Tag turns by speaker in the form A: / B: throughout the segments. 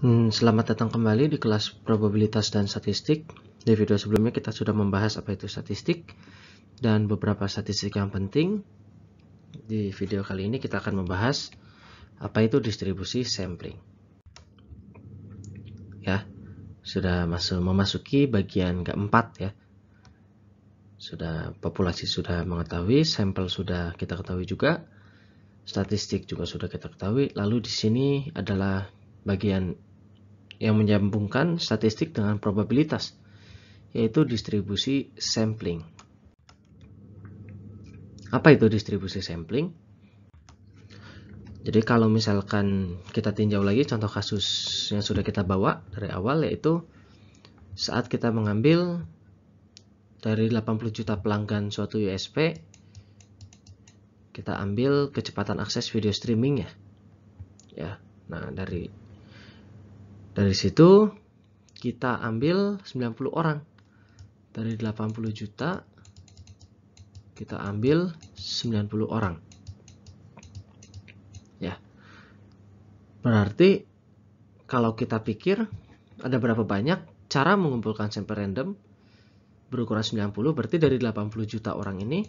A: Selamat datang kembali di kelas probabilitas dan statistik. Di video sebelumnya kita sudah membahas apa itu statistik dan beberapa statistik yang penting. Di video kali ini kita akan membahas apa itu distribusi sampling. Ya, sudah memasuki bagian keempat ya. Populasi sudah mengetahui, sampel sudah kita ketahui juga, statistik juga sudah kita ketahui. Lalu di sini adalah bagian yang menyambungkan statistik dengan probabilitas, yaitu distribusi sampling. Apa itu distribusi sampling? Jadi kalau misalkan kita tinjau lagi contoh kasus yang sudah kita bawa dari awal, yaitu saat kita mengambil dari 80 juta pelanggan suatu USP, kita ambil kecepatan akses video streaming ya. Nah, dari situ kita ambil 90 orang. Dari 80 juta kita ambil 90 orang. Ya. Berarti kalau kita pikir ada berapa banyak cara mengumpulkan sampel random berukuran 90, berarti dari 80 juta orang ini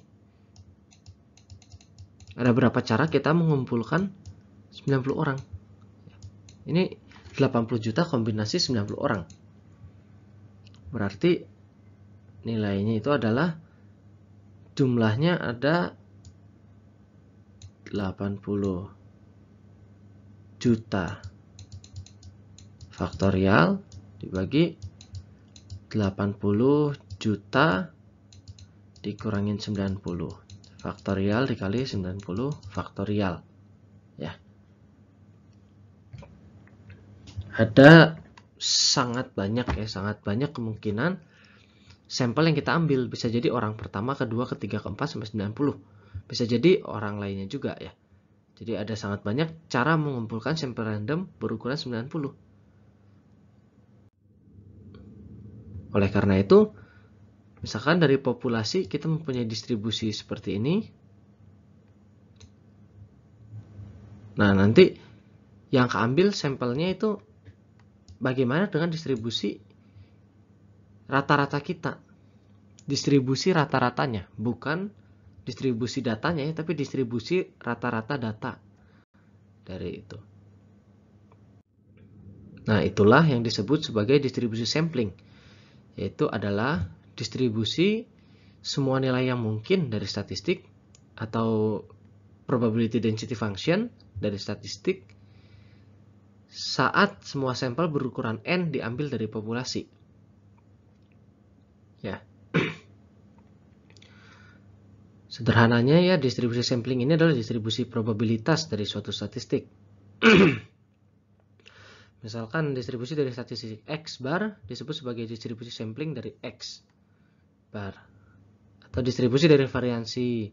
A: ada berapa cara kita mengumpulkan 90 orang. Ini 80 juta kombinasi 90 orang. Berarti nilainya itu adalah jumlahnya ada 80 juta faktorial dibagi 80 juta dikurangin 90 faktorial dikali 90 faktorial ya. Ada sangat banyak kemungkinan sampel yang kita ambil. Bisa jadi orang pertama, kedua, ketiga, keempat sampai 90. Bisa jadi orang lainnya juga ya. Jadi ada sangat banyak cara mengumpulkan sampel random berukuran 90. Oleh karena itu, misalkan dari populasi kita mempunyai distribusi seperti ini. Nah, nanti yang keambil sampelnya itu bagaimana dengan distribusi rata-rata kita? Distribusi rata-ratanya, bukan distribusi datanya ya, tapi distribusi rata-rata data dari itu. Nah, itulah yang disebut sebagai distribusi sampling, yaitu adalah distribusi semua nilai yang mungkin dari statistik atau probability density function dari statistik saat semua sampel berukuran N diambil dari populasi. Ya. Sederhananya ya, distribusi sampling ini adalah distribusi probabilitas dari suatu statistik. Misalkan distribusi dari statistik X bar disebut sebagai distribusi sampling dari X bar. Atau distribusi dari variansi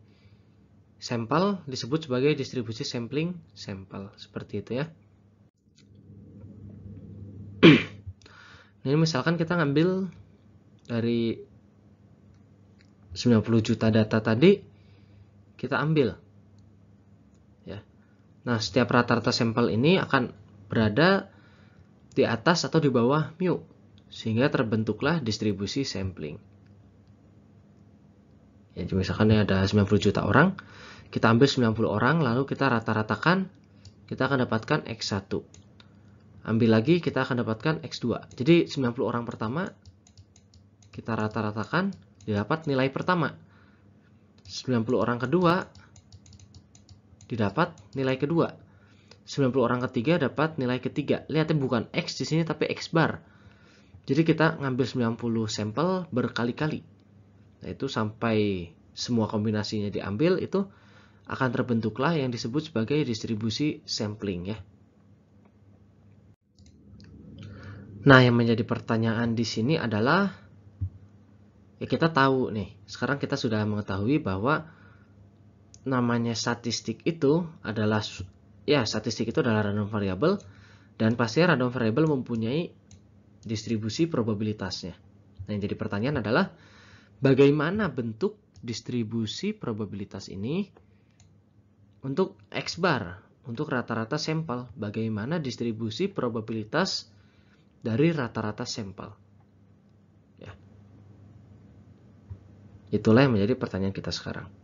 A: sampel disebut sebagai distribusi sampling sampel. Seperti itu ya. Ini misalkan kita ngambil dari 90 juta data tadi, kita ambil ya. Nah, setiap rata-rata sampel ini akan berada di atas atau di bawah mu, sehingga terbentuklah distribusi sampling. Ya, misalkan ada 90 juta orang, kita ambil 90 orang, lalu kita rata-ratakan, kita akan dapatkan X1. Ambil lagi, kita akan dapatkan X2. Jadi 90 orang pertama kita rata-ratakan, didapat nilai pertama. 90 orang kedua didapat nilai kedua. 90 orang ketiga dapat nilai ketiga. Lihatnya bukan X di sini tapi X bar. Jadi kita ngambil 90 sampel berkali-kali. Nah, itu sampai semua kombinasinya diambil, itu akan terbentuklah yang disebut sebagai distribusi sampling ya. Nah, yang menjadi pertanyaan di sini adalah, ya kita tahu nih, sekarang kita sudah mengetahui bahwa namanya statistik itu adalah, ya statistik itu adalah random variable, dan pasti random variable mempunyai distribusi probabilitasnya. Nah, yang jadi pertanyaan adalah, bagaimana bentuk distribusi probabilitas ini untuk X bar? untuk rata-rata sampel. Bagaimana distribusi probabilitas dari rata-rata sampel? Ya. Itulah yang menjadi pertanyaan kita sekarang.